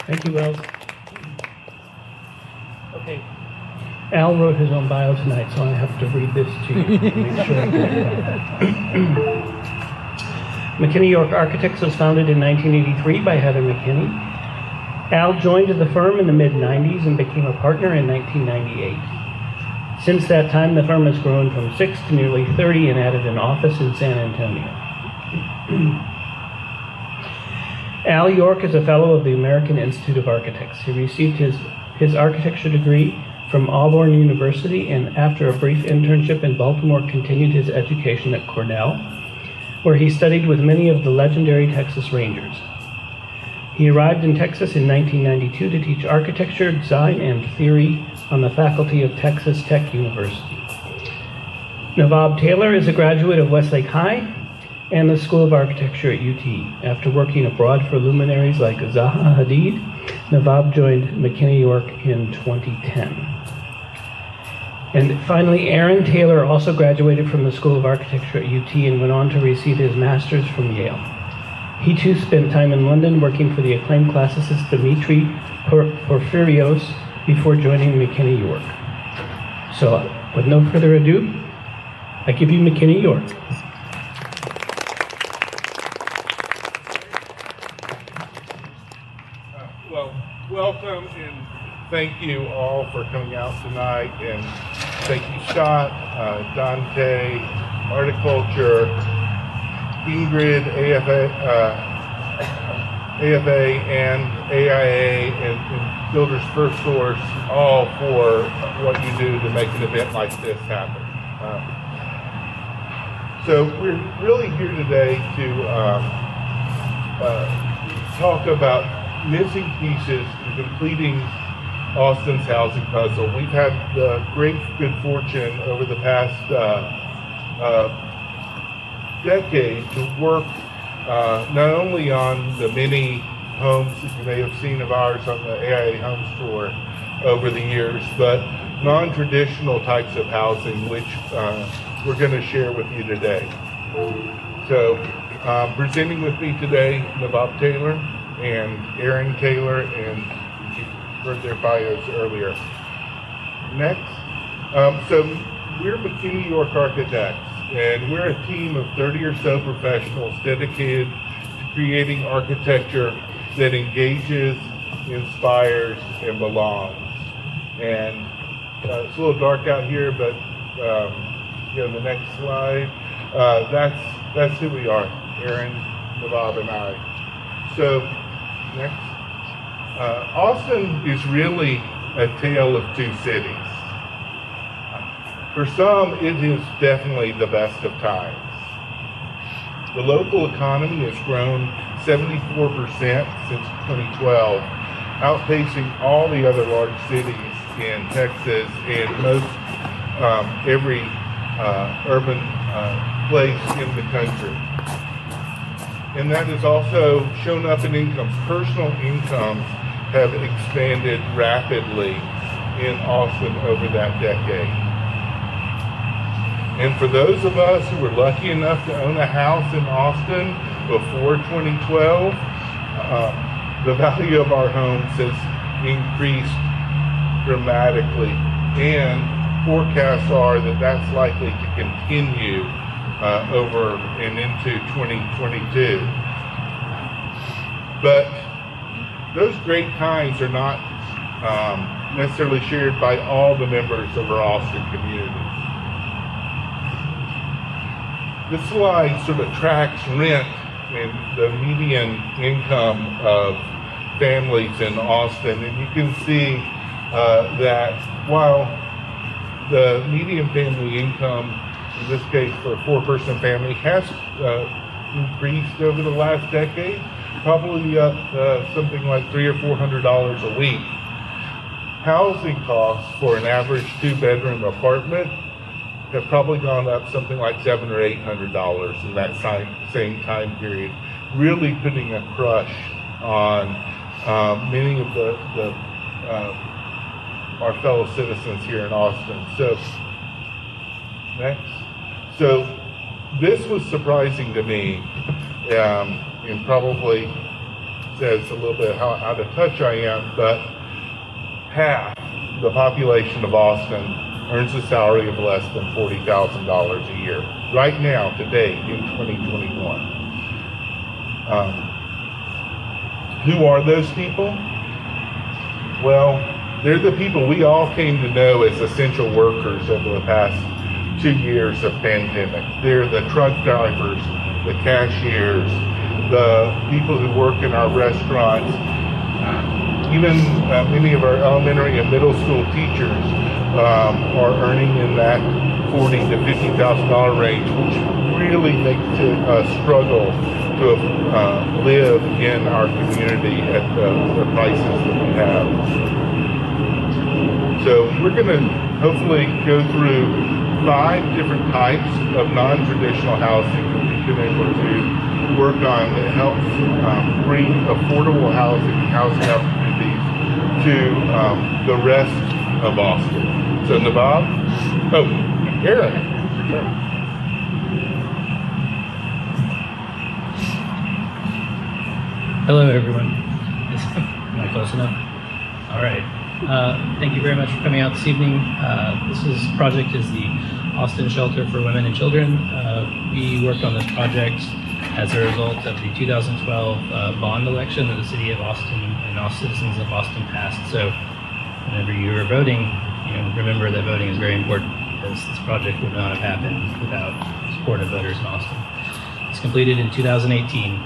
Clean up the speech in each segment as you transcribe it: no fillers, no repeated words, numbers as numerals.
Thank you, Wells. Okay. Al wrote his own bio tonight, so I have to read this to you to make sure I get it right. McKinney York Architects was founded in 1983 by Heather McKinney. Al joined the firm in the mid-90s and became a partner in 1998. Since that time, the firm has grown from 6 to nearly 30 and added an office in San Antonio. Al York is a fellow of the American Institute of Architects. He received his architecture degree from Auburn University, and after a brief internship in Baltimore, continued his education at Cornell, where he studied with many of the legendary Texas Rangers. He arrived in Texas in 1992 to teach architecture, design, and theory on the faculty of Texas Tech University. Navvab Taylor is a graduate of Westlake High and the School of Architecture at UT. After working abroad for luminaries like Zaha Hadid, Navvab joined McKinney York in 2010. And finally, Aaron Taylor also graduated from the School of Architecture at UT and went on to receive his master's from Yale. He too spent time in London working for the acclaimed classicist Dimitri Porphyrios before joining McKinney York. So, with no further ado, I give you McKinney York. Well, welcome and thank you all for coming out tonight, and thank you Scott, Dante, Articulture, Ingrid, AFA, and AIA, and Builders First Source, all for what you do to make an event like this happen. So we're really here today to talk about missing pieces in completing Austin's housing puzzle. We've had the great good fortune over the past decade to work not only on the many homes that you may have seen of ours on the AIA Home Tour over the years, but non-traditional types of housing, which we're going to share with you today. So presenting with me today, Navvab Taylor and Aaron Taylor, and you heard their bios earlier. Next, so we're McKinney York Architects, and we're a team of 30 or so professionals dedicated to creating architecture that engages, inspires, and belongs. And it's a little dark out here, but the next slide, that's who we are, Aaron, Navvab, and I. So, next. Austin is really a tale of two cities. For some, it is definitely the best of times. The local economy has grown 74% since 2012, outpacing all the other large cities in Texas and most every urban place in the country. And that has also shown up in incomes. Personal incomes have expanded rapidly in Austin over that decade. And for those of us who were lucky enough to own a house in Austin before 2012, the value of our homes has increased dramatically, and forecasts are that that's likely to continue over and into 2022. But those great times are not necessarily shared by all the members of our Austin community. This slide sort of tracks rent and the median income of families in Austin, and you can see that while the median family income, in this case for a four-person family, has increased over the last decade, probably up something like $300 or $400 a week. Housing costs for an average two-bedroom apartment have probably gone up something like $700 or $800 in that same time period, really putting a crush on many of our fellow citizens here in Austin. So, next. So, this was surprising to me, and probably says a little bit how out of touch I am, but half the population of Austin earns a salary of less than $40,000 a year. Right now, today, in 2021. Who are those people? Well, they're the people we all came to know as essential workers over the past 2 years of pandemic. They're the truck drivers, the cashiers, the people who work in our restaurants, even many of our elementary and middle school teachers are earning in that $40,000 to $50,000 range, which really makes it a struggle to live in our community at the prices that we have. So we're going to hopefully go through 5 different types of non-traditional housing that we've been able to work on that helps bring affordable housing opportunities to the rest of Austin. So Navvab, Aaron. Hello, everyone. Am I close enough? All right. Thank you very much for coming out this evening. This project is the Austin Shelter for Women and Children. We worked on this project as a result of the 2012 bond election that the city of Austin and all citizens of Austin passed. So whenever you are voting, remember that voting is very important, because this project would not have happened without support of voters in Austin. It's completed in 2018.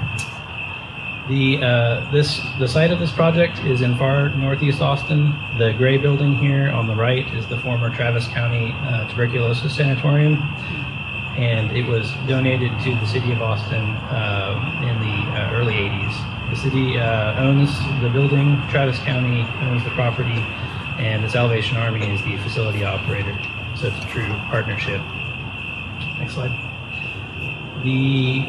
The site of this project is in far northeast Austin. The gray building here on the right is the former Travis County Tuberculosis Sanatorium, and it was donated to the city of Austin in the early 80s. The city owns the building, Travis County owns the property, and the Salvation Army is the facility operator. So it's a true partnership. Next slide. The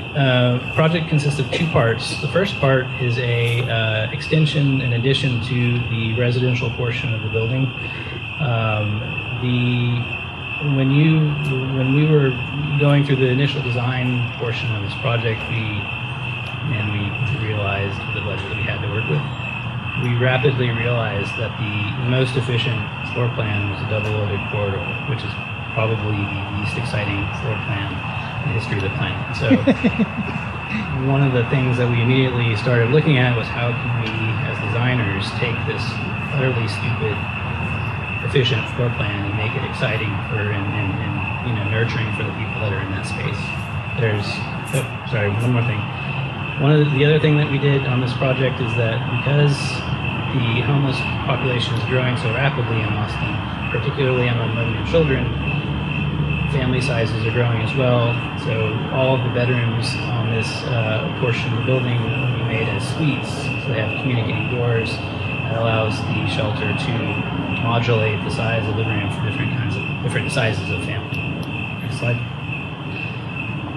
project consists of 2 parts. The first part is a extension and addition to the residential portion of the building. When we were going through the initial design portion of this project, we realized with the budget that we had to work with, we rapidly realized that the most efficient floor plan was a double-loaded corridor, which is probably the least exciting floor plan in the history of the planet. So one of the things that we immediately started looking at was how can we, as designers, take this utterly stupid, efficient floor plan and make it exciting and nurturing for the people that are in that space. One more thing. The other thing that we did on this project is that because the homeless population is growing so rapidly in Austin, particularly among women and children, family sizes are growing as well. So all of the bedrooms on this portion of the building will be made as suites. So they have communicating doors that allows the shelter to modulate the size of the room for different sizes of family. Next slide.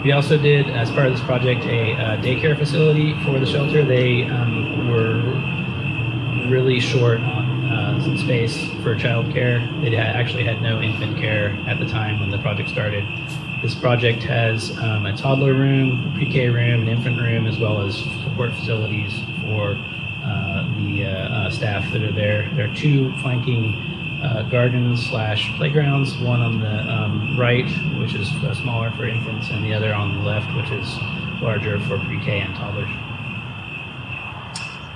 We also did, as part of this project, a daycare facility for the shelter. They were really short on some space for childcare. They actually had no infant care at the time when the project started. This project has a toddler room, a pre-K room, an infant room, as well as support facilities for the staff that are there. There are 2 flanking gardens/playgrounds, one on the right, which is smaller for infants, and the other on the left, which is larger for pre-K and toddlers.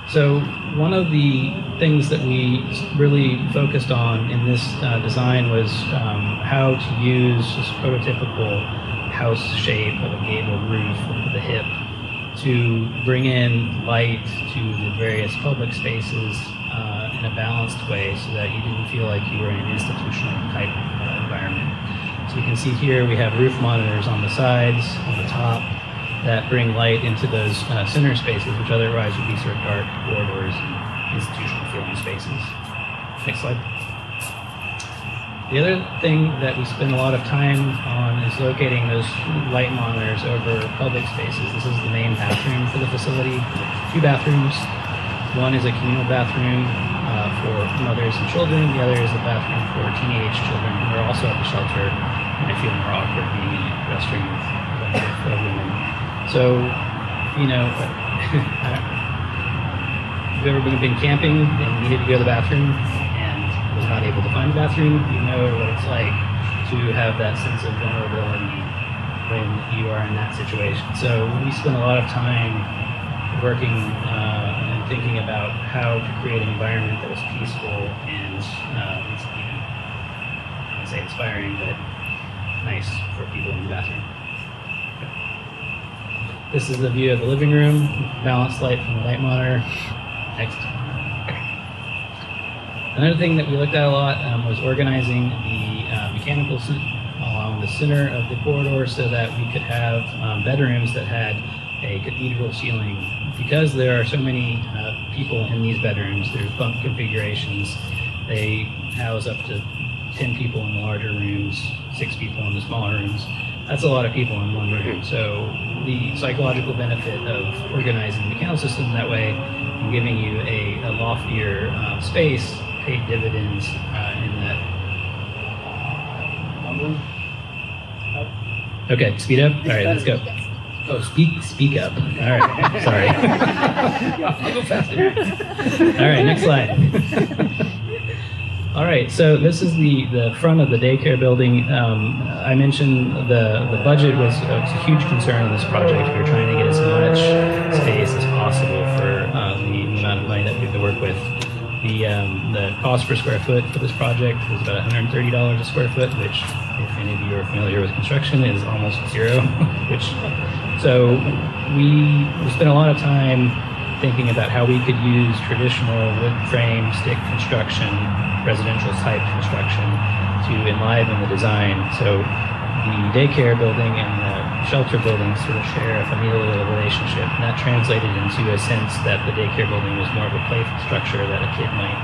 So one of the things that we really focused on in this design was how to use this prototypical house shape of a gable roof with a hip to bring in light to the various public spaces in a balanced way, so that you didn't feel like you were in an institutional type environment. So you can see here we have roof monitors on the sides, on the top, that bring light into those center spaces, which otherwise would be sort of dark corridors and institutional feeling spaces. Next slide. The other thing that we spend a lot of time on is locating those light monitors over public spaces. This is the main bathroom for the facility. 2 bathrooms. One is a communal bathroom for mothers and children. The other is a bathroom for teenage children who are also at the shelter and I feel more awkward being in a restroom with women. So, you've ever been camping and needed to go to the bathroom and was not able to find a bathroom, you know what it's like to have that sense of vulnerability when you are in that situation. So we spent a lot of time working and thinking about how to create an environment that was peaceful and, I wouldn't say inspiring, but nice for people in the bathroom. This is the view of the living room, balanced light from the light monitor. Next. Another thing that we looked at a lot was organizing the mechanical along the center of the corridor so that we could have bedrooms that had a cathedral ceiling. Because there are so many people in these bedrooms, there's bunk configurations. They house up to 10 people in the larger rooms, 6 people in the smaller rooms. That's a lot of people in one room. So the psychological benefit of organizing the mechanical system that way and giving you a loftier space paid dividends in that. Okay, speed up. All right, let's go. Oh, speak up. All right, sorry. I'll go faster. All right, next slide. All right, so this is the front of the daycare building. I mentioned the budget was a huge concern in this project. We were trying to get as much space as possible for the amount of money that we had to work with. The cost per square foot for this project was about $130 a square foot, which, if any of you are familiar with construction, is almost zero. So we spent a lot of time thinking about how we could use traditional wood frame, stick construction, residential type construction to enliven the design. So the daycare building and the shelter building sort of share a familial relationship, and that translated into a sense that the daycare building was more of a playful structure that a kid might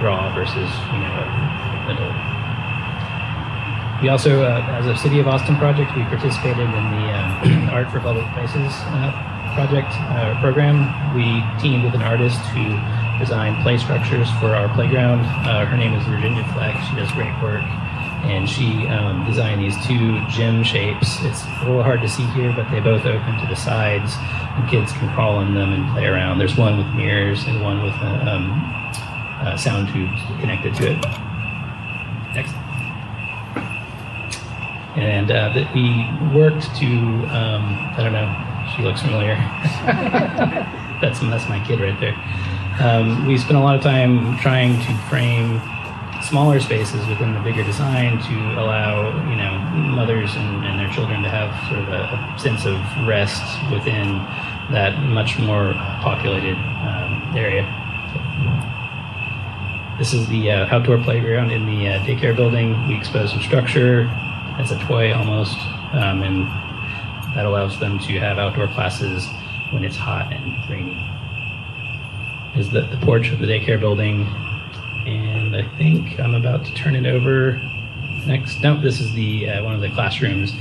draw versus, an adult. We also, as a City of Austin project, we participated in the Art for Public Places program. We teamed with an artist who designed play structures for our playground. Her name is Virginia Fleck. She does great work. And she designed these 2 gym shapes. It's a little hard to see here, but they both open to the sides, and kids can crawl in them and play around. There's one with mirrors and one with sound tubes connected to it. Next. And we worked to, I don't know, she looks familiar. That's my kid right there. We spent a lot of time trying to frame smaller spaces within the bigger design to allow, mothers and their children to have sort of a sense of rest within that much more populated area. This is the outdoor playground in the daycare building. We exposed some structure as a toy almost, and that allows them to have outdoor classes when it's hot and rainy. Is the porch of the daycare building. And I think I'm about to turn it over next. No, this is the one of the classrooms.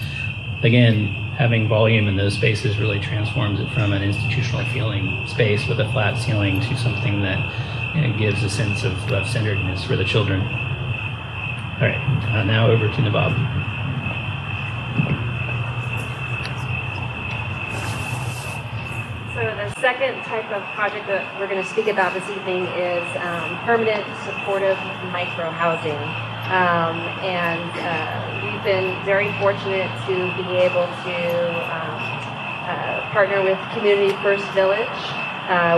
Again, having volume in those spaces really transforms it from an institutional feeling space with a flat ceiling to something that gives a sense of centeredness for the children. All right, now over to Navvab. So the second type of project that we're going to speak about this evening is permanent supportive micro-housing. We've been very fortunate to be able to partner with Community First Village,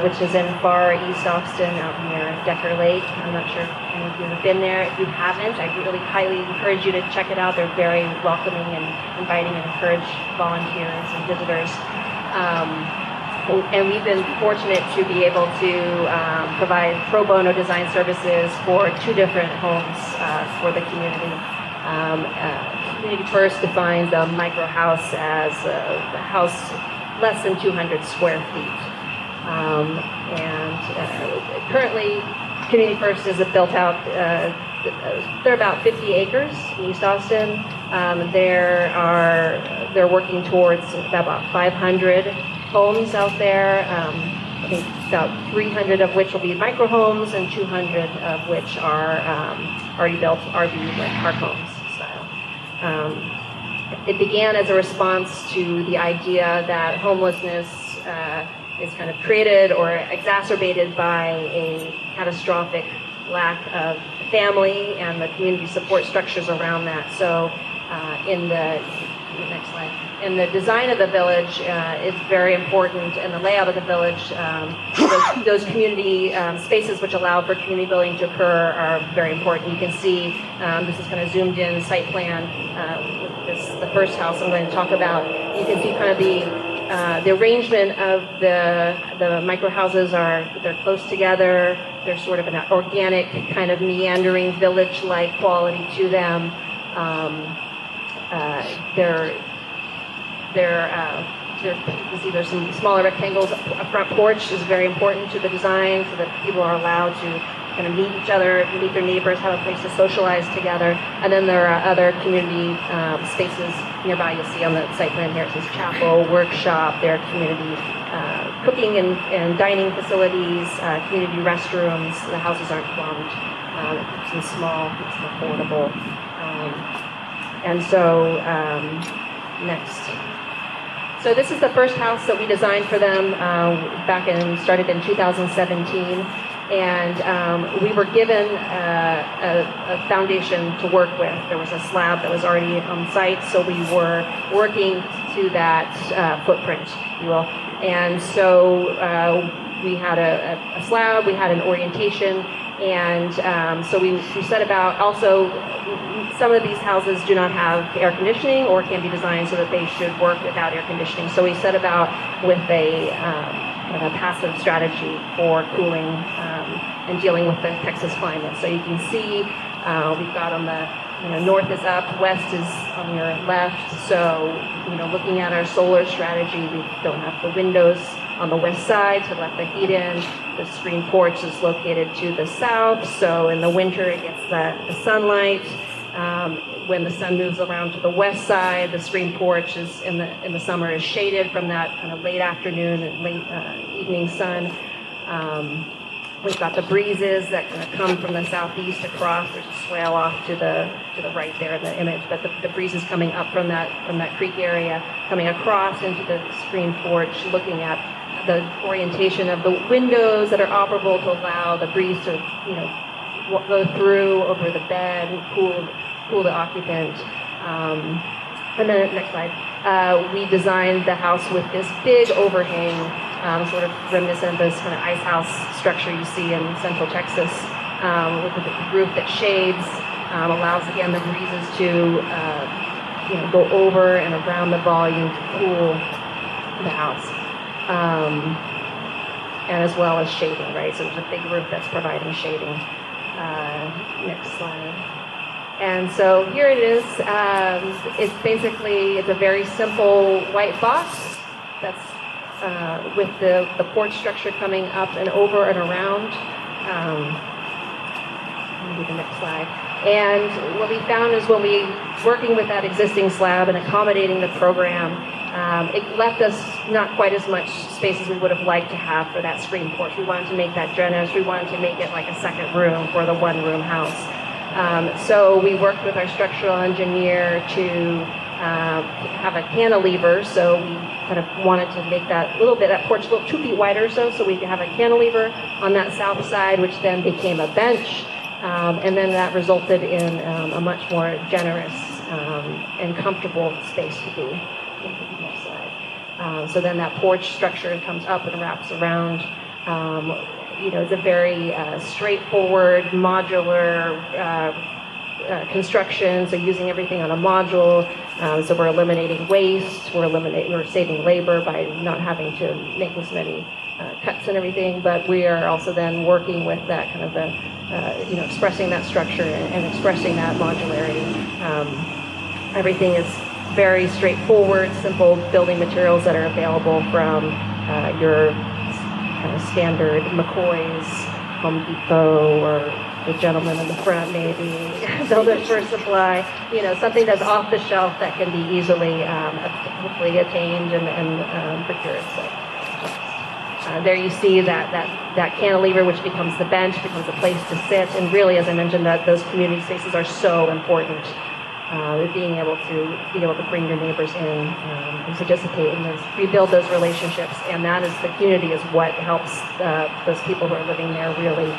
which is in far East Austin, out near Decker Lake. I'm not sure if any of you have been there. If you haven't, I really highly encourage you to check it out. They're very welcoming and inviting and encourage volunteers and visitors. And we've been fortunate to be able to provide pro bono design services for 2 different homes for the community. Community First defines a micro house as a house less than 200 square feet. Currently, Community First is built out, they're about 50 acres in East Austin. They're working towards about 500 homes out there. I think about 300 of which will be micro homes and 200 of which are already built RV, like park homes style. It began as a response to the idea that homelessness is kind of created or exacerbated by a catastrophic lack of family and the community support structures around that. So next slide. In the design of the village, it's very important, and the layout of the village, those community spaces which allow for community building to occur are very important. You can see this is kind of zoomed in site plan. The first house I'm going to talk about. You can see kind of the arrangement of the micro houses they're close together. They're sort of an organic kind of meandering village-like quality to them. You can see there's some smaller rectangles. A front porch is very important to the design so that people are allowed to kind of meet each other, meet their neighbors, have a place to socialize together. And then there are other community spaces nearby. You'll see on the site plan here, it says chapel, workshop, there are community cooking and dining facilities, community restrooms. The houses aren't plumbed. It keeps them small, keeps them affordable. And so, next. So this is the first house that we designed for them started in 2017. And we were given a foundation to work with. There was a slab that was already on site, so we were working to that footprint, if you will. And so we had a slab, we had an orientation, and so we set about also. Some of these houses do not have air conditioning or can be designed so that they should work without air conditioning. So we set about with a passive strategy for cooling and dealing with the Texas climate. So you can see we've got on the north is up, west is on your left. So looking at our solar strategy, we don't have the windows on the west side to let the heat in. The screen porch is located to the south, so in the winter it gets the sunlight. When the sun moves around to the west side, the screen porch is in the summer is shaded from that kind of late afternoon and late evening sun. We've got the breezes that kind of come from the southeast across. There's a swale off to the right there in the image, but the breezes coming up from that creek area, coming across into the screen porch, looking at the orientation of the windows that are operable to allow the breeze to go through over the bed and cool the occupant. And then next slide. We designed the house with this big overhang, sort of reminiscent of this kind of ice house structure you see in central Texas, with a roof that shades, allows again the breezes to go over and around the volume to cool the house. And as well as shading, right? So there's a big roof that's providing shading. Next slide. And so here it is. It's a very simple white box that's with the porch structure coming up and over and around. Maybe the next slide. And what we found is when we working with that existing slab and accommodating the program, it left us not quite as much space as we would have liked to have for that screen porch. We wanted to make that generous. We wanted to make it like a second room for the one-room house. So we worked with our structural engineer to have a cantilever. So we kind of wanted to make that porch a little 2 feet wider or so we could have a cantilever on that south side, which then became a bench. And then that resulted in a much more generous and comfortable space to be. Next slide. So then that porch structure comes up and wraps around. It's a very straightforward, modular construction. So using everything on a module. So we're eliminating waste. We're saving labor by not having to make as many cuts and everything. But we are also then working with that kind of expressing that structure and expressing that modularity. Everything is very straightforward, simple building materials that are available from your kind of standard McCoy's, Home Depot, or the gentleman in the front maybe, Builders for Supply, something that's off the shelf that can be easily hopefully attained and procured. So there you see that cantilever, which becomes the bench, becomes a place to sit, and really, as I mentioned, that those community spaces are so important. being able to bring your neighbors in and participate in those, rebuild those relationships, and that is the community is what helps those people who are living there really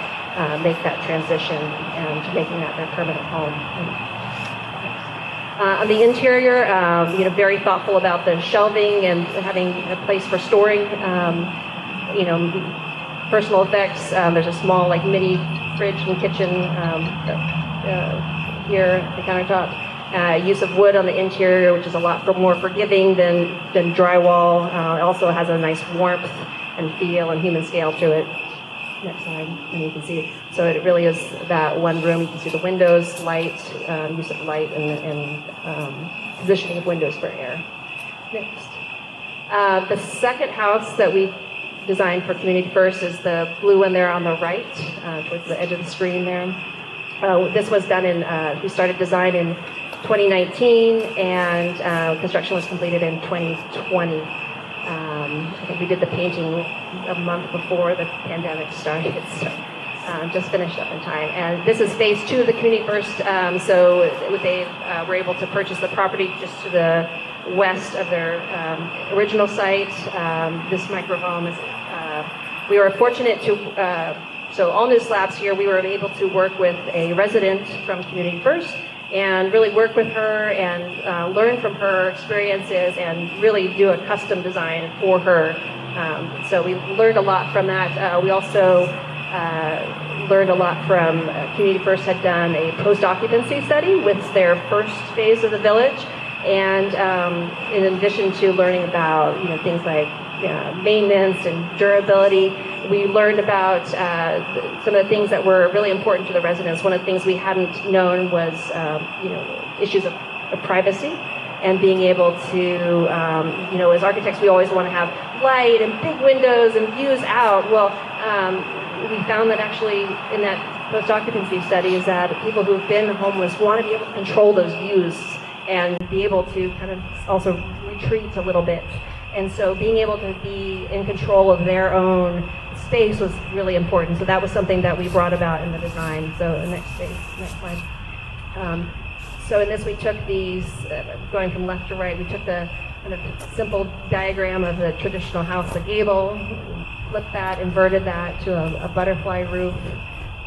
make that transition and to making that their permanent home. On the interior, very thoughtful about the shelving and having a place for storing, personal effects. There's a small, mini fridge and kitchen here at the countertop. Use of wood on the interior, which is a lot more forgiving than drywall. It also has a nice warmth and feel and human scale to it. Next slide, and you can see. So it really is that one room. You can see the windows, light, use of light, and positioning of windows for air. Next. The second house that we designed for Community First is the blue one there on the right, towards the edge of the screen there. This was done we started design in 2019, and construction was completed in 2020. I think we did the painting a month before the pandemic started, so just finished up in time. And this is phase 2 of the Community First, so they were able to purchase the property just to the west of their original site. This microhome is, we were fortunate to, so all new slabs here, we were able to work with a resident from Community First and really work with her and learn from her experiences and really do a custom design for her. So we learned a lot from that. We also learned a lot from Community First had done a post-occupancy study with their first phase of the village. And in addition to learning about things like maintenance and durability, we learned about some of the things that were really important to the residents. One of the things we hadn't known was issues of privacy and being able to as architects we always want to have light and big windows and views out. Well, we found that actually in that post-occupancy study is that people who've been homeless want to be able to control those views and be able to kind of also retreat a little bit. And so being able to be in control of their own space was really important. So that was something that we brought about in the design. So next slide. So in this we took these, going from left to right, we took the kind of simple diagram of the traditional house, the gable, flipped that, inverted that to a butterfly roof,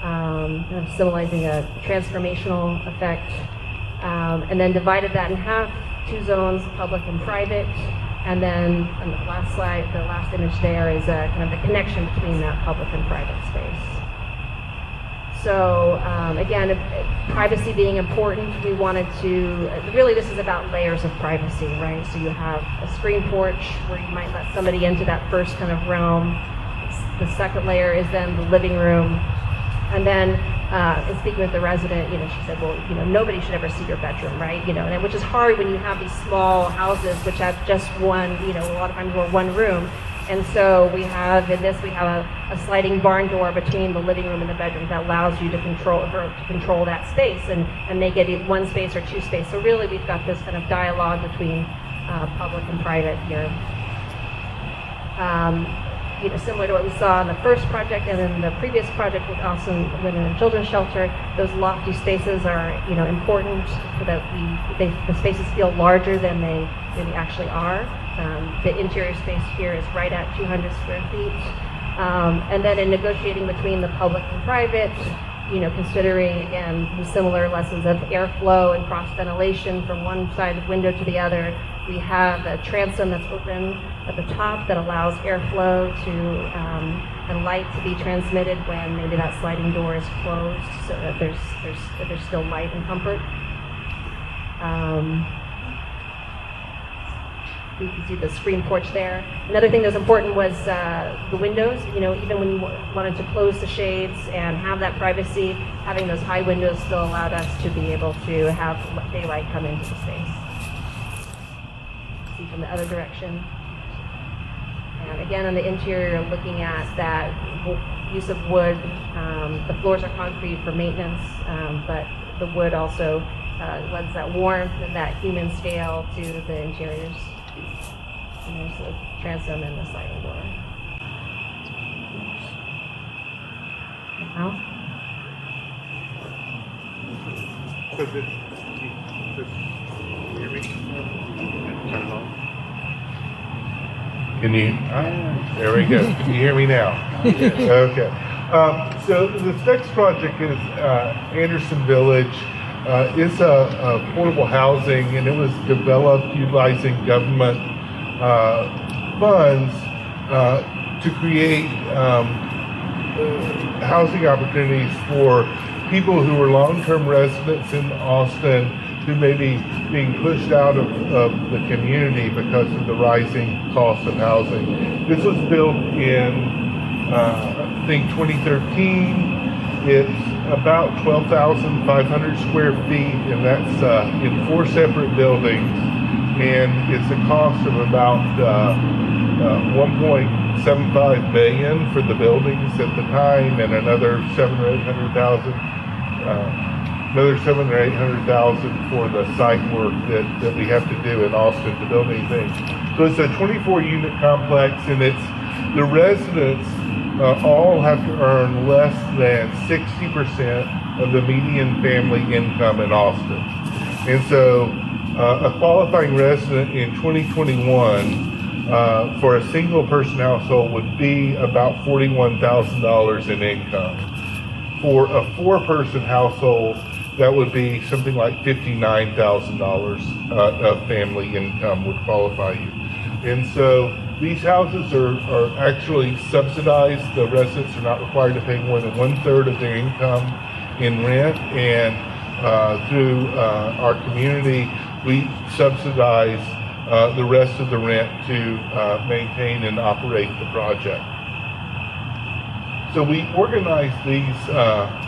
kind of symbolizing a transformational effect. And then divided that in half, 2 zones, public and private. And then on the last slide, the last image there is kind of the connection between that public and private space. So again, privacy being important, we wanted to, really this is about layers of privacy, right? So you have a screen porch where you might let somebody into that first kind of realm. The second layer is then the living room. And then in speaking with the resident, she said, well, nobody should ever see your bedroom, right? And which is hard when you have these small houses which have just one, a lot of times we're one room. And so we have a sliding barn door between the living room and the bedroom that allows you to control that space and make it one space or 2 space. So really we've got this kind of dialogue between public and private here. Similar to what we saw in the first project and in the previous project with Awesome Women and Children's Shelter, those lofty spaces are, important so that the spaces feel larger than they actually are. The interior space here is right at 200 square feet. And then in negotiating between the public and private, considering, again, the similar lessons of airflow and cross ventilation from one side of the window to the other, we have a transom that's open at the top that allows airflow and light to be transmitted when maybe that sliding door is closed, so that there's still light and comfort. You can see the screen porch there. Another thing that was important was the windows. Even when you wanted to close the shades and have that privacy, having those high windows still allowed us to be able to have daylight come into the space. See from the other direction. And again, on the interior, looking at that use of wood. The floors are concrete for maintenance, but the wood also lends that warmth and that human scale to the interiors. And there's the transom and the sliding door. So Hear me? Turn it on. Can you? There we go. Can you hear me now? Okay. So this next project is Anderson Village. It's a affordable housing, and it was developed utilizing government funds to create housing opportunities for people who are long-term residents in Austin who may be being pushed out of the community because of the rising cost of housing. This was built in, I think, 2013. It's about 12,500 square feet, and that's in 4 separate buildings. And it's a cost of about 1.75 million for the buildings at the time, and another 700,000 or 800,000. Another 700,000 or 800,000 for the site work that we have to do in Austin to build anything. So it's a 24-unit complex, and the residents all have to earn less than 60% of the median family income in Austin. And so a qualifying resident in 2021 for a single-person household would be about $41,000 in income. For a 4-person household, that would be something like $59,000 of family income would qualify you. And so these houses are actually subsidized. The residents are not required to pay more than 1/3 of their income in rent. And through our community, we subsidize the rest of the rent to maintain and operate the project. So we organized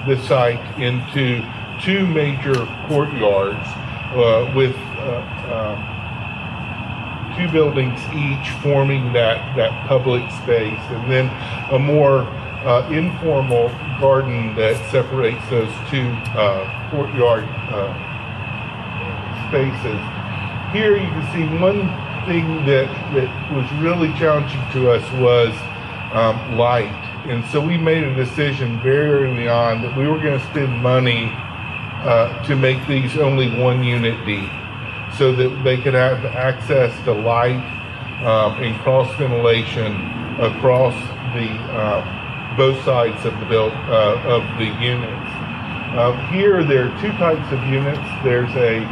this site into 2 major courtyards with 2 buildings each forming that public space, and then a more informal garden that separates those 2 courtyard spaces. Here you can see one thing that was really challenging to us was light. And so we made a decision very early on that we were going to spend money to make these only 1 unit deep, so that they could have access to light and cross ventilation across the both sides of the units. Here there are 2 types of units. There's a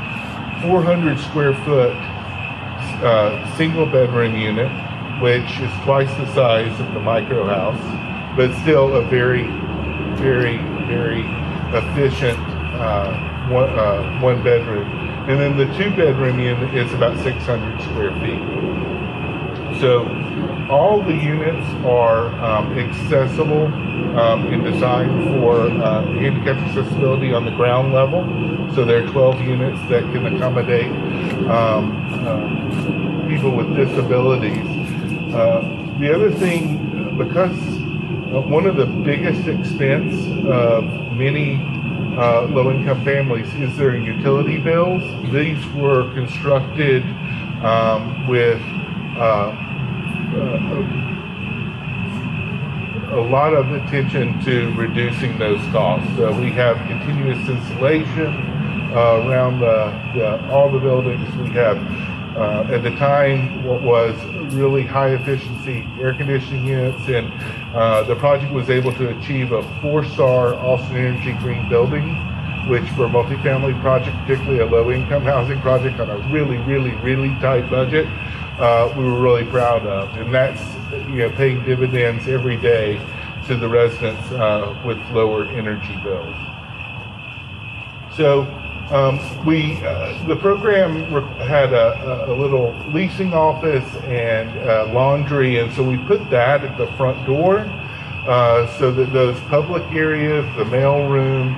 400 square foot single bedroom unit, which is twice the size of the micro house, but still a very, very, very efficient one bedroom. And then the 2-bedroom unit is about 600 square feet. So all the units are accessible and designed for handicap accessibility on the ground level. So there are 12 units that can accommodate people with disabilities. The other thing, because one of the biggest expense of many low-income families is their utility bills. These were constructed with a lot of attention to reducing those costs. So we have continuous insulation around all the buildings. We have, at the time, what was really high-efficiency air conditioning units, and the project was able to achieve a 4-star Austin Energy Green Building, which for a multifamily project, particularly a low-income housing project on a really, really, really tight budget, we were really proud of. And that's paying dividends every day to the residents with lower energy bills. So the program had a little leasing office and laundry, and so we put that at the front door so that those public areas, the mail room,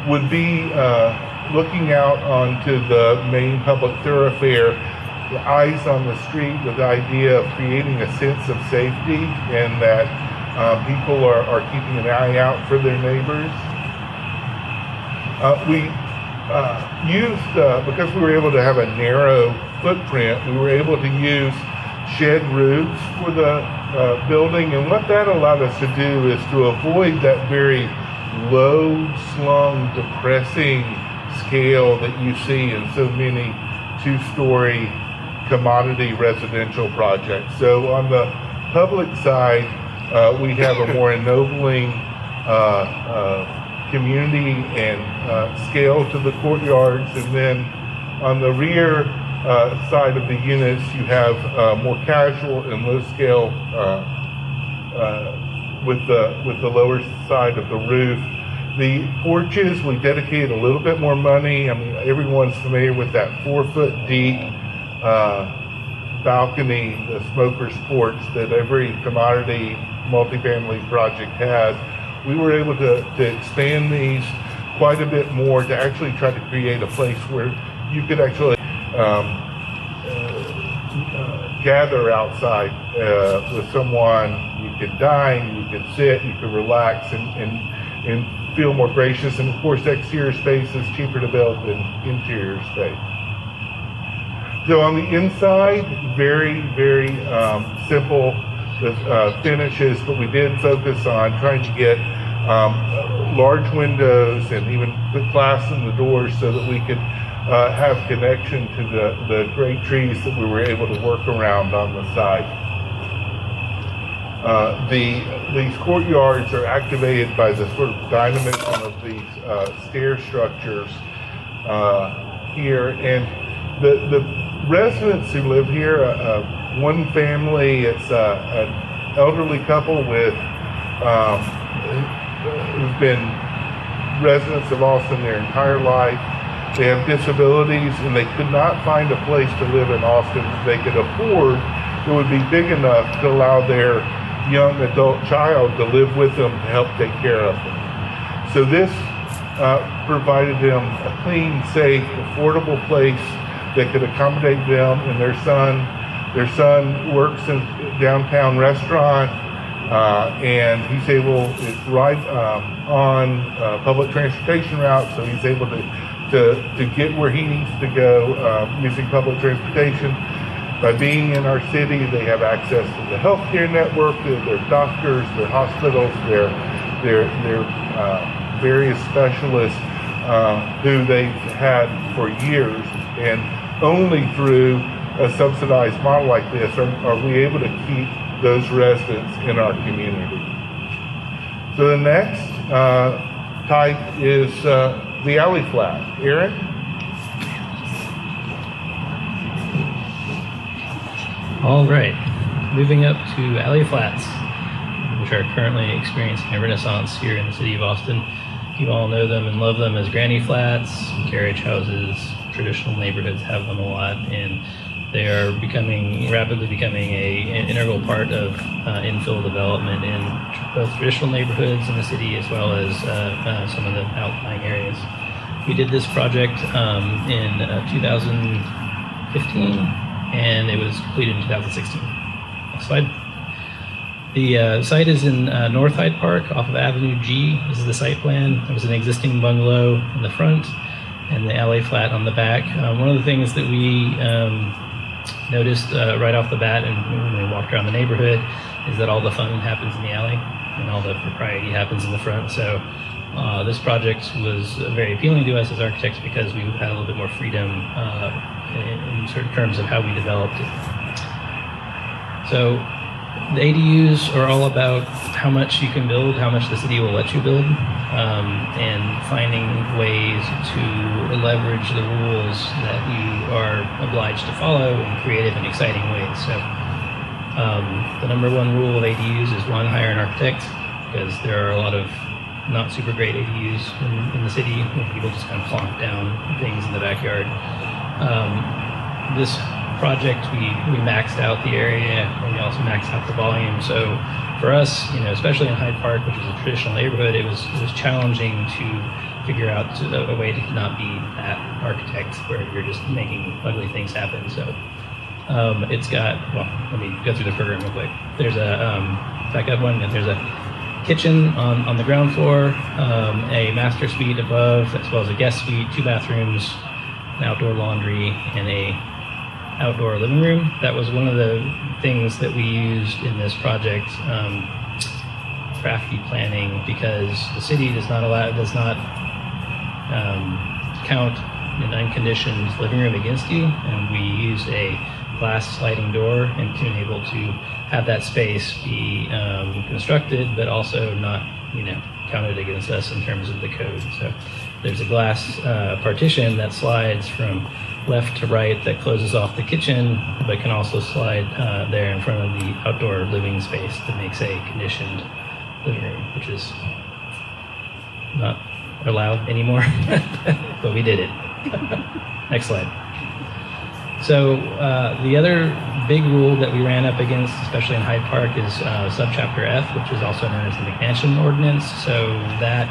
would be looking out onto the main public thoroughfare, the eyes on the street, with the idea of creating a sense of safety and that people are keeping an eye out for their neighbors. We used, because we were able to have a narrow footprint, we were able to use shed roofs for the building, and what that allowed us to do is to avoid that very low-slung, depressing scale that you see in so many two-story commodity residential projects. So on the public side, we have a more ennobling community and scale to the courtyards, and then on the rear side of the units, you have more casual and low scale with the lower side of the roof. The porches, we dedicate a little bit more money. I mean, everyone's familiar with that 4-foot deep balcony, the smoker's porch that every commodity multifamily project has. We were able to expand these quite a bit more to actually try to create a place where you could actually gather outside with someone. You could dine, you could sit, you could relax and feel more gracious. And of course, exterior space is cheaper to build than interior space. So on the inside, very, very simple finishes, but we did focus on trying to get large windows and even put glass in the doors so that we could have connection to the great trees that we were able to work around on the side. These courtyards are activated by the sort of dynamism of these stair structures here, and the residents who live here, one family, it's an elderly couple with who've been residents of Austin their entire life. They have disabilities, and they could not find a place to live in Austin that they could afford that would be big enough to allow their young adult child to live with them to help take care of them. So this provided them a clean, safe, affordable place that could accommodate them and their son. Their son works in a downtown restaurant, and he's able, it's right on public transportation route, so he's able to get where he needs to go using public transportation. By being in our city, they have access to the healthcare network, their doctors, their hospitals, their various specialists who they've had for years, and only through a subsidized model like this are we able to keep those residents in our community. So the next type is the alley flat. Aaron? All right, moving up to alley flats, which are currently experiencing a renaissance here in the city of Austin. You all know them and love them as granny flats, carriage houses. Traditional neighborhoods have them a lot, and they are rapidly becoming an integral part of infill development in both traditional neighborhoods in the city as well as some of the outlying areas. We did this project in 2015, and it was completed in 2016. Next slide. The site is in North Hyde Park off of Avenue G. This is the site plan. There was an existing bungalow in the front and the alley flat on the back. One of the things that we noticed right off the bat and when we walked around the neighborhood is that all the fun happens in the alley and all the propriety happens in the front. So this project was very appealing to us as architects because we had a little bit more freedom in certain terms of how we developed it. So the ADUs are all about how much you can build, how much the city will let you build, and finding ways to leverage the rules that you are obliged to follow in creative and exciting ways. So the number one rule of ADUs is one, hire an architect, because there are a lot of not super great ADUs in the city where people just kind of plonk down things in the backyard. This project, we maxed out the area and we also maxed out the volume. So for us, especially in Hyde Park, which is a traditional neighborhood, it was challenging to figure out a way to not be that architect where you're just making ugly things happen. So it's got, well, let me go through the program real quick. There's back up one, there's a kitchen on the ground floor, a master suite above, as well as a guest suite, 2 bathrooms, an outdoor laundry, and a outdoor living room. That was one of the things that we used in this project, crafty planning, because the city does not count an unconditioned living room against you, and we used a glass sliding door and to enable to have that space be constructed, but also not, counted against us in terms of the code. So there's a glass partition that slides from left to right that closes off the kitchen, but can also slide there in front of the outdoor living space that makes a conditioned living room, which is not allowed anymore, but we did it. Next slide. So the other big rule that we ran up against, especially in Hyde Park, is subchapter F, which is also known as the McMansion Ordinance. So that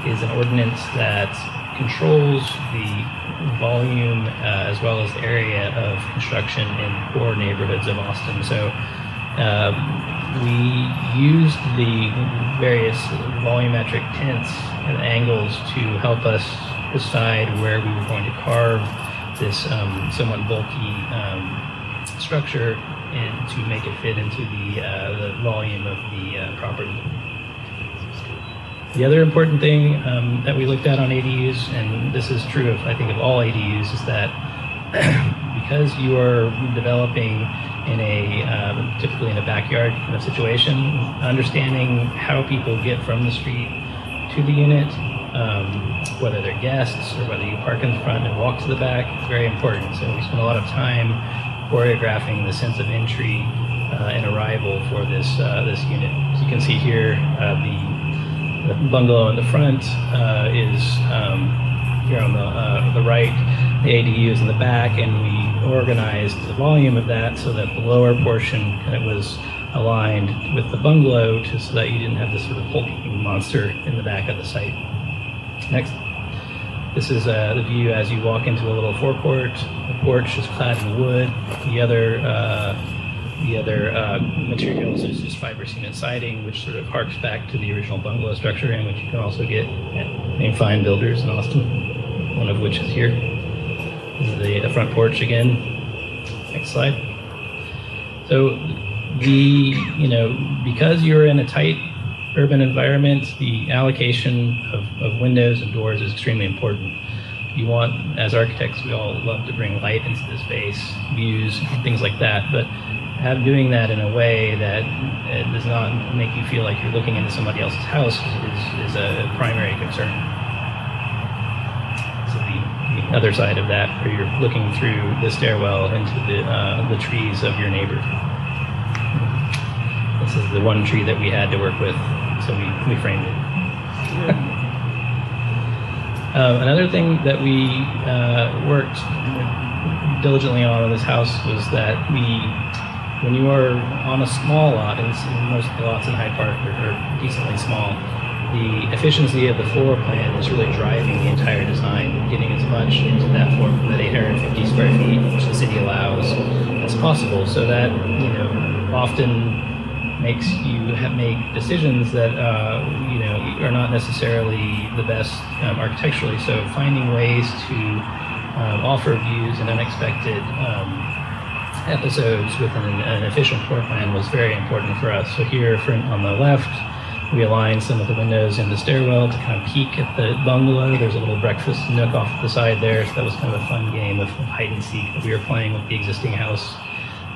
is an ordinance that controls the volume as well as the area of construction in poor neighborhoods of Austin. So we used the various volumetric tints and angles to help us decide where we were going to carve this somewhat bulky structure and to make it fit into the volume of the property. The other important thing that we looked at on ADUs, and this is true of, I think, of all ADUs, is that because you are developing in a typically in a backyard kind of situation, understanding how people get from the street to the unit, whether they're guests or whether you park in the front and walk to the back, is very important. So we spent a lot of time choreographing the sense of entry and arrival for this unit. As you can see here, the bungalow in the front is here on the right. The ADU is in the back, and we organized the volume of that so that the lower portion kind of was aligned with the bungalow so that you didn't have this sort of hulking monster in the back of the site. Next. This is the view as you walk into a little forecourt. The porch is clad in wood. The other materials is just fiber cement siding, which sort of harks back to the original bungalow structure, and which you can also get at any fine builders in Austin, one of which is here. This is the front porch again. Next slide. So because you're in a tight urban environment, the allocation of windows and doors is extremely important. You want, as architects, we all love to bring light into the space, views, things like that, but doing that in a way that does not make you feel like you're looking into somebody else's house is a primary concern. So the other side of that, where you're looking through the stairwell into the trees of your neighbor. This is the one tree that we had to work with, so we framed it. Another thing that we worked diligently on in this house was that when you are on a small lot, and most of the lots in Hyde Park are decently small, the efficiency of the floor plan is really driving the entire design, getting as much into that 850 square feet, which the city allows, as possible, so that often makes you make decisions that are not necessarily the best architecturally. So finding ways to offer views and unexpected episodes with an efficient floor plan was very important for us. So here on the left, we aligned some of the windows in the stairwell to kind of peek at the bungalow. There's a little breakfast nook off the side there, so that was kind of a fun game of hide and seek that we were playing with the existing house.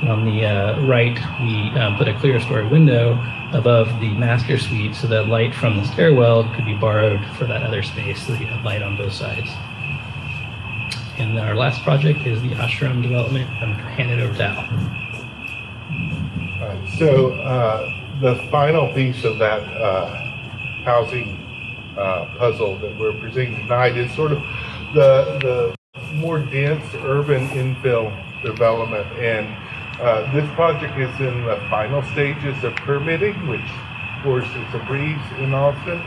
And on the right, we put a clear story window above the master suite so that light from the stairwell could be borrowed for that other space so that you have light on both sides. And our last project is the Ashram Development. I'm going to hand it over to Al. So the final piece of that housing puzzle that we're presenting tonight is sort of the more dense urban infill development, and this project is in the final stages of permitting, which of course is a breeze in Austin,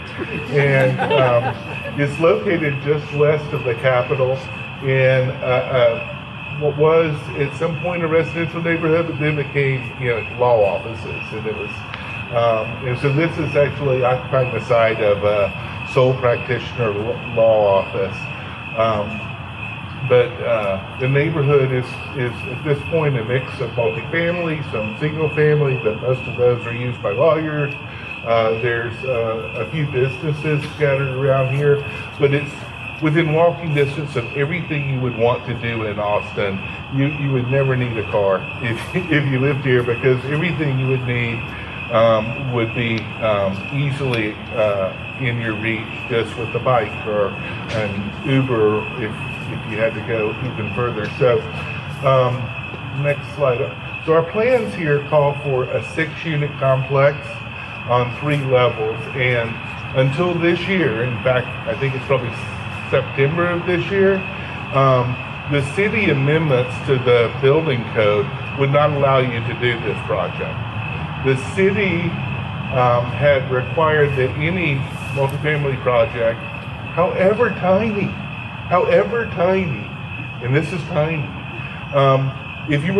and it's located just west of the Capitol in what was at some point a residential neighborhood, but then became law offices, and it was and so this is actually occupying the site of a sole practitioner law office. But the neighborhood is at this point a mix of multifamily, some single family, but most of those are used by lawyers. There's a few businesses scattered around here, but it's within walking distance of everything you would want to do in Austin. You would never need a car if you lived here, because everything you would need would be easily in your reach just with a bike or an Uber if you had to go even further. So next slide. So our plans here call for a 6-unit complex on 3 levels, and until this year, in fact, I think it's probably September of this year, the city amendments to the building code would not allow you to do this project. The city had required that any multifamily project, however tiny, and this is tiny, if you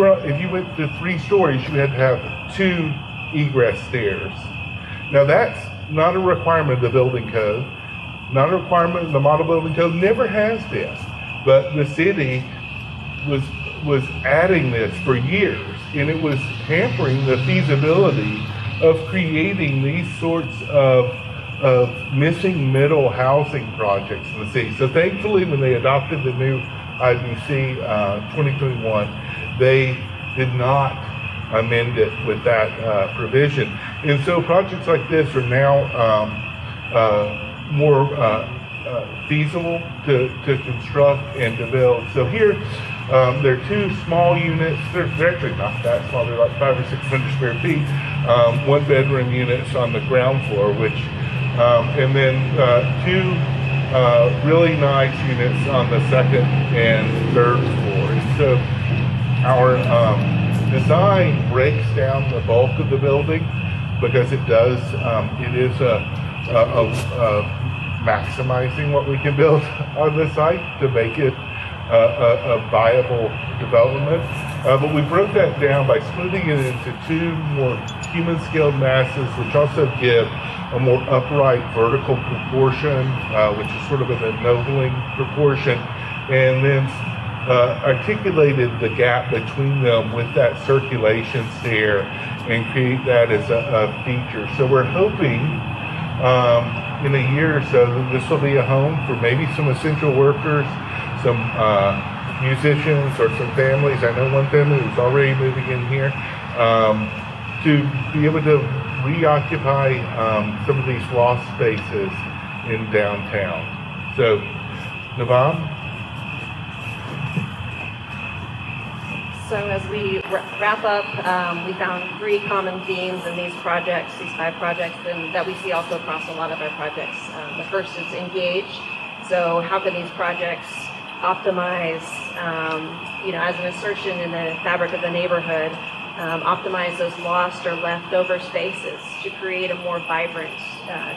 went to 3 stories, you had to have 2 egress stairs. Now that's not a requirement of the building code, not a requirement of the model building code, never has been. But the city was adding this for years, and it was hampering the feasibility of creating these sorts of missing middle housing projects in the city. So thankfully, when they adopted the new IBC 2021, they did not amend it with that provision. And so projects like this are now more feasible to construct and to build. So here, there are 2 small units. They're actually not that small. They're like 500 or 600 square feet. 1-bedroom units on the ground floor, which, and then 2 really nice units on the 2nd and 3rd floor. And so our design breaks down the bulk of the building because it does. It is maximizing what we can build on the site to make it a viable development. But we broke that down by splitting it into 2 more human-scaled masses, which also give a more upright vertical proportion, which is sort of an ennobling proportion, and then articulated the gap between them with that circulation stair and create that as a feature. So we're hoping in a year or so that this will be a home for maybe some essential workers, some musicians, or some families. I know one family who's already moving in here to be able to reoccupy some of these lost spaces in downtown. So, Navvab? So as we wrap up, we found 3 common themes in these projects, these 5 projects, and that we see also across a lot of our projects. The first is engage. So how can these projects optimize, as an insertion in the fabric of the neighborhood, optimize those lost or leftover spaces to create a more vibrant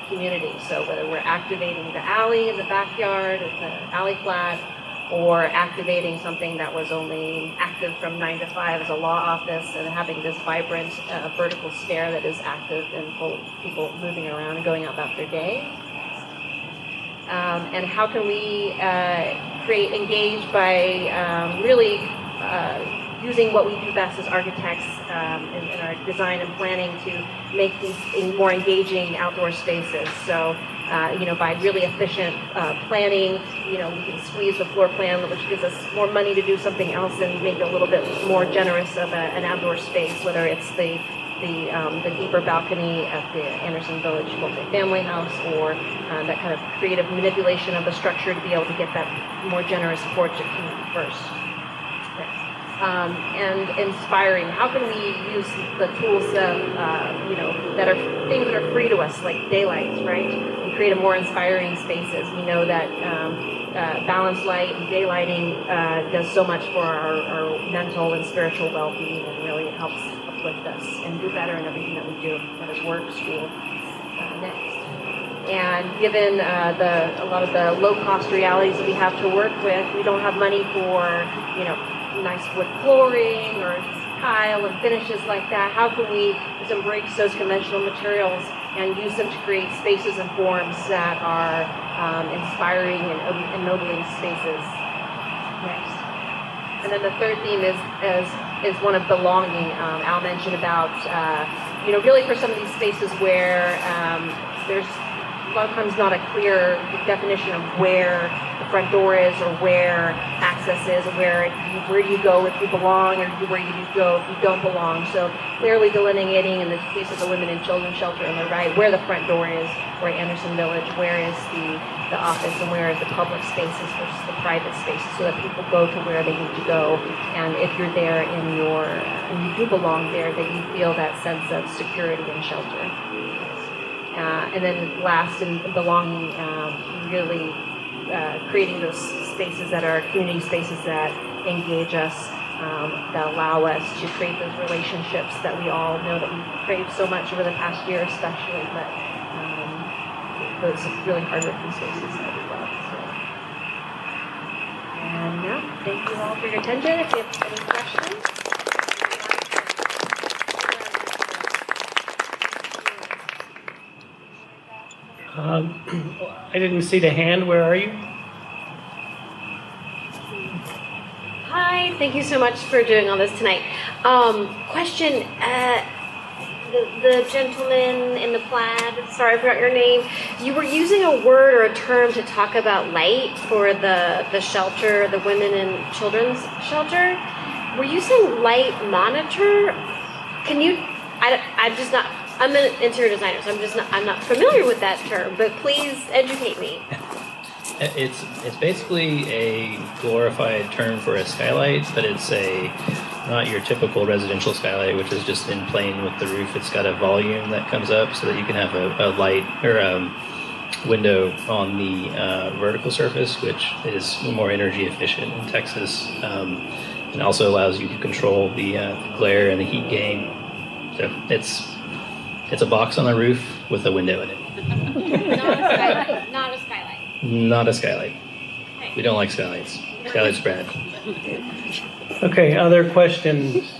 community. So whether we're activating the alley in the backyard, the alley flat, or activating something that was only active from 9 to 5 as a law office and having this vibrant vertical stair that is active and full of people moving around and going out about their day. And how can we create engage by really using what we do best as architects in our design and planning to make these more engaging outdoor spaces. So, by really efficient planning, we can squeeze the floor plan, which gives us more money to do something else and make it a little bit more generous of an outdoor space, whether it's the deeper balcony at the Anderson Village multifamily house, or that kind of creative manipulation of the structure to be able to get that more generous porch that came first. And inspiring. How can we use the tools of, that are things that are free to us, like daylight, right? And create a more inspiring spaces. We know that balanced light and daylighting does so much for our mental and spiritual well-being, and really it helps uplift us and do better in everything that we do, whether it's work, school, next. And given a lot of the low-cost realities that we have to work with, we don't have money for, nice wood flooring or tile and finishes like that. How can we just embrace those conventional materials and use them to create spaces and forms that are inspiring and ennobling spaces? Next. And then the third theme is one of belonging. Al mentioned about, really for some of these spaces where there's a lot of times not a clear definition of where the front door is, or where access is, or where you go if you belong, or where you go if you don't belong. So clearly delineating, in the case of the women and children's shelter on the right, where the front door is, where Anderson Village, where is the office, and where is the public spaces versus the private spaces, so that people go to where they need to go. And if you're there and you do belong there, that you feel that sense of security and shelter. And then last, in belonging, really creating those spaces that are community spaces that engage us, that allow us to create those relationships that we all know that we've craved so much over the past year, especially, but those really hard-working spaces that we love. So. And now, thank you all for your attention. If you have any questions. I didn't see the hand. Where are you? Hi, thank you so much for doing all this tonight. Question, the gentleman in the plaid, sorry I forgot your name, you were using a word or a term to talk about light for the shelter, the women and children's shelter. Were you saying light monitor? Can you, I'm just not, I'm an interior designer, so I'm not familiar with that term, but please educate me. It's basically a glorified term for a skylight, but it's not your typical residential skylight, which is just in plane with the roof. It's got a volume that comes up so that you can have a light or a window on the vertical surface, which is more energy efficient in Texas, and also allows you to control the glare and the heat gain. So it's a box on the roof with a window in it. Not a skylight. Not a skylight. Okay. We don't like skylights. Skylights are bad. Okay, other questions?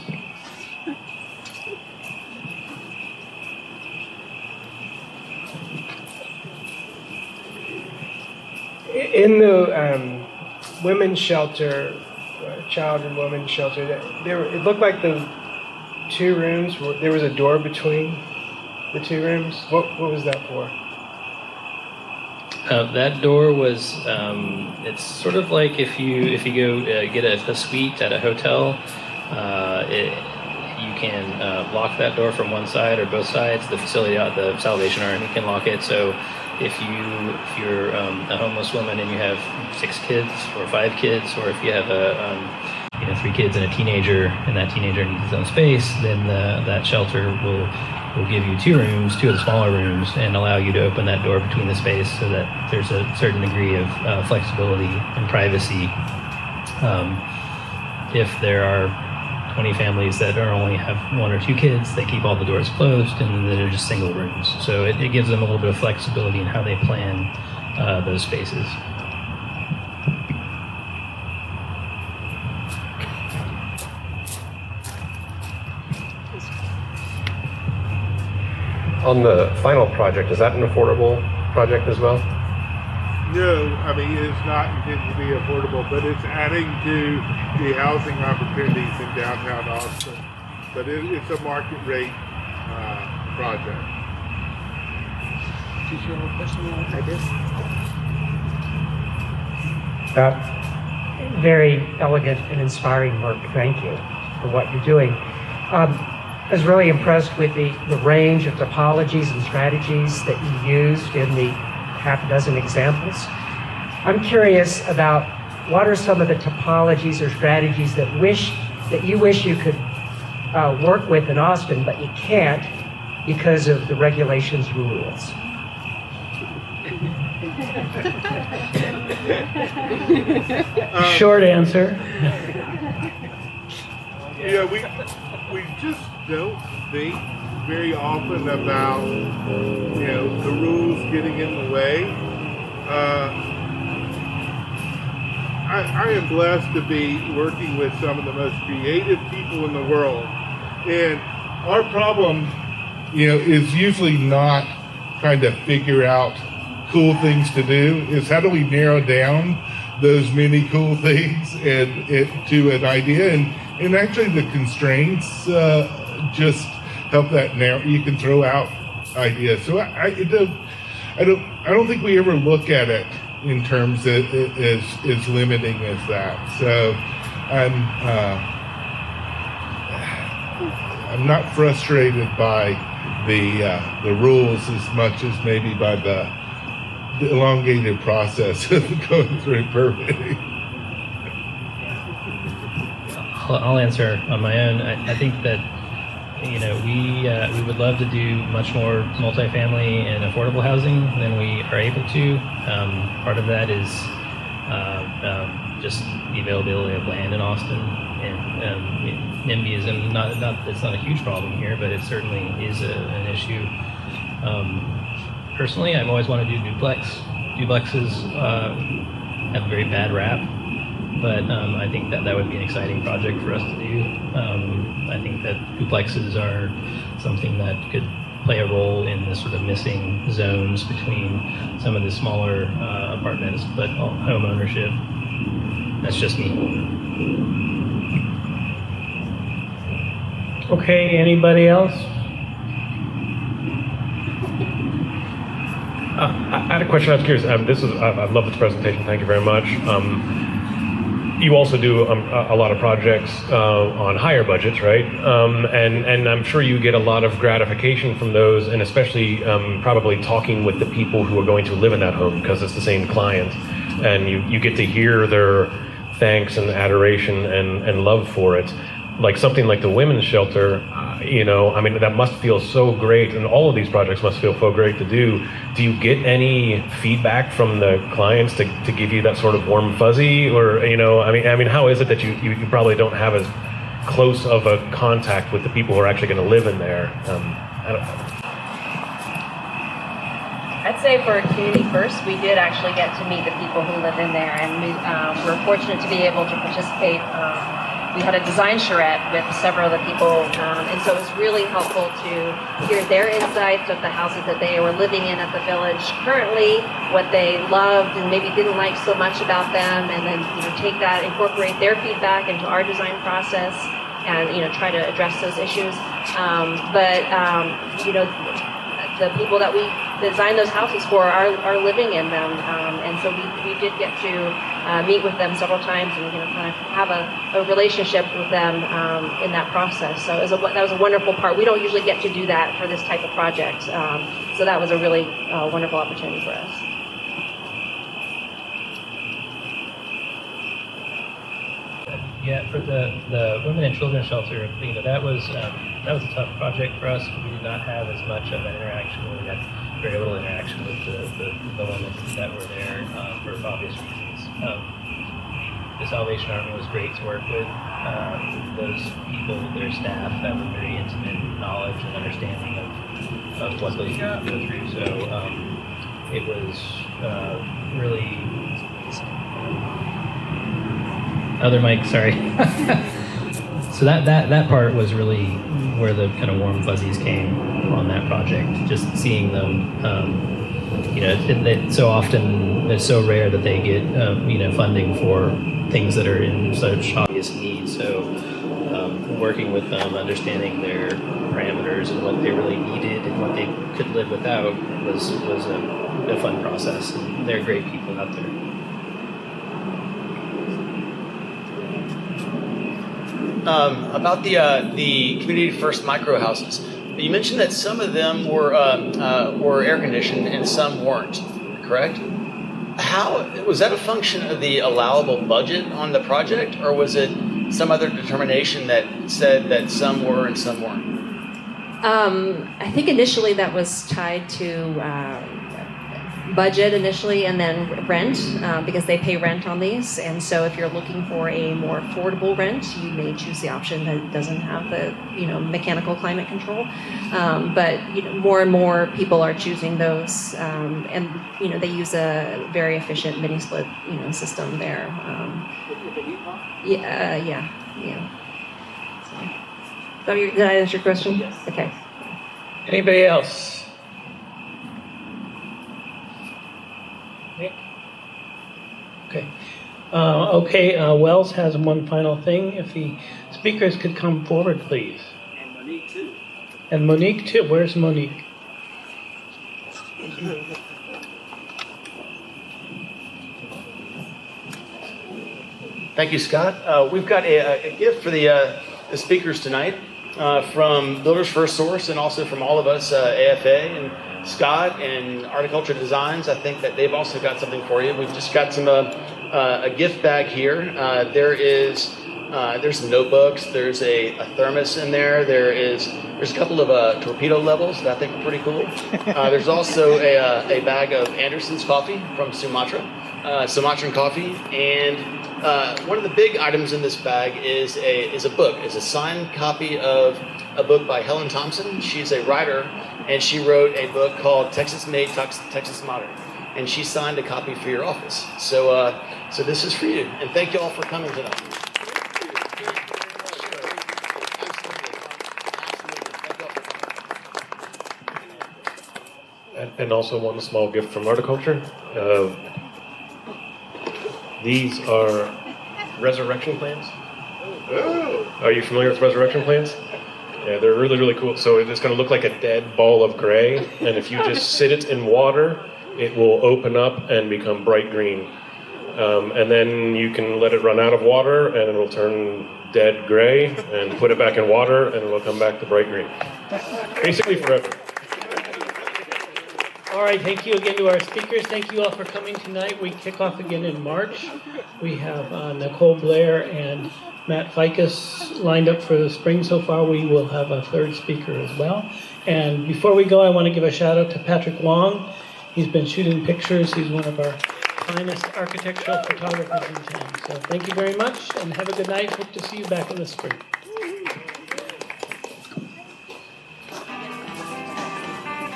In the women's shelter, child and women's shelter, it looked like the two rooms, there was a door between the two rooms. What was that for? That door was, it's sort of like if you go get a suite at a hotel, you can lock that door from one side or both sides. The facility, the Salvation Army can lock it. So if you're a homeless woman and you have 6 kids or 5 kids, or if you have 3 kids and a teenager, and that teenager needs his own space, then that shelter will give you 2 rooms, 2 of the smaller rooms, and allow you to open that door between the space so that there's a certain degree of flexibility and privacy. If there are 20 families that only have 1 or 2 kids, they keep all the doors closed, and they're just single rooms. So it gives them a little bit of flexibility in how they plan those spaces. On the final project, is that an affordable project as well? No, I mean, it's not intended to be affordable, but it's adding to the housing opportunities in downtown Austin. But it's a market rate project. Did you have a question? I did. Very elegant and inspiring work. Thank you for what you're doing. I was really impressed with the range of topologies and strategies that you used in the half a dozen examples. I'm curious about what are some of the topologies or strategies that you wish you could work with in Austin, but you can't because of the regulations rules. Short answer. Yeah, we just don't think very often about, the rules getting in the way. I am blessed to be working with some of the most creative people in the world. And our problem, is usually not trying to figure out cool things to do. It's how do we narrow down those many cool things and to an idea. And actually the constraints just help that narrow. You can throw out ideas. So I don't think we ever look at it in terms of as limiting as that. So I'm not frustrated by the rules as much as maybe by the elongated process of going through permitting. I'll answer on my own. I think that we would love to do much more multifamily and affordable housing than we are able to. Part of that is just the availability of land in Austin, and NIMBYism. It's not a huge problem here, but it certainly is an issue. Personally, I've always wanted to do duplex. Duplexes have a very bad rap. But I think that would be an exciting project for us to do. I think that duplexes are something that could play a role in the sort of missing zones between some of the smaller apartments, but home ownership. That's just me. Okay, anybody else? I had a question. I was curious. I love this presentation. Thank you very much. You also do a lot of projects on higher budgets, right? And I'm sure you get a lot of gratification from those, and especially probably talking with the people who are going to live in that home, because it's the same client, and you get to hear their thanks and adoration and love for it. Like something like the women's shelter, that must feel so great, and all of these projects must feel so great to do. Do you get any feedback from the clients to give you that sort of warm fuzzy, or how is it that you probably don't have as close of a contact with the people who are actually going to live in there? I don't know. I'd say for Community First, we did actually get to meet the people who live in there, and we're fortunate to be able to participate. We had a design charrette with several of the people, and so it was really helpful to hear their insights of the houses that they were living in at the village currently, what they loved and maybe didn't like so much about them, and then take that, incorporate their feedback into our design process, and try to address those issues. The people that we designed those houses for are living in them, and so we did get to meet with them several times and kind of have a relationship with them in that process. So that was a wonderful part. We don't usually get to do that for this type of project, so that was a really wonderful opportunity for us. Yeah, for the women and children shelter, that was a tough project for us. We did not have as much of an interaction. We had very little interaction with the women that were there for obvious reasons. The Salvation Army was great to work with. Those people, their staff, have a very intimate knowledge and understanding of what those people go through. So it was really. Other mic, sorry. So that part was really where the kind of warm fuzzies came on that project. Just seeing them, so often it's so rare that they get funding for things that are in such obvious need. So working with them, understanding their parameters and what they really needed and what they could live without was a fun process. And they're great people out there. About the Community First micro houses, you mentioned that some of them were air conditioned and some weren't. Correct? How was that a function of the allowable budget on the project, or was it some other determination that said that some were and some weren't? I think initially that was tied to budget initially, and then rent, because they pay rent on these. And so if you're looking for a more affordable rent, you may choose the option that doesn't have the mechanical climate control. But more and more people are choosing those, and they use a very efficient mini split system there. Yeah. So, did I answer your question? Yes. Okay. Anybody else? Okay. Wells has one final thing. If the speakers could come forward, please. And Monique too. And Monique too. Where's Monique? Thank you, Scott. We've got a gift for the speakers tonight from Builders First Source and also from all of us, AFA and Scott and Articulture Designs. I think that they've also got something for you. We've just got some a gift bag here. There's some notebooks. There's a thermos in there. There's a couple of torpedo levels that I think are pretty cool. There's also a bag of Anderson's coffee from Sumatra, Sumatran coffee, and one of the big items in this bag is a book. It's a signed copy of a book by Helen Thompson. She's a writer, and she wrote a book called Texas Made, Texas Modern, and she signed a copy for your office. So this is for you, and thank you all for coming tonight. And also one small gift from Articulture. These are resurrection plants. Are you familiar with resurrection plants? Yeah, they're really, really cool. So it's going to look like a dead ball of gray, and if you just sit it in water, it will open up and become bright green. And then you can let it run out of water, and it will turn dead gray, and put it back in water, and it will come back to bright green. Basically forever. All right, thank you again to our speakers. Thank you all for coming tonight. We kick off again in March. We have Nicole Blair and Matt Ficus lined up for the spring so far. We will have a third speaker as well. And before we go, I want to give a shout out to Patrick Wong. He's been shooting pictures. He's one of our finest architectural photographers in town. So thank you very much and have a good night. Hope to see you back in the spring.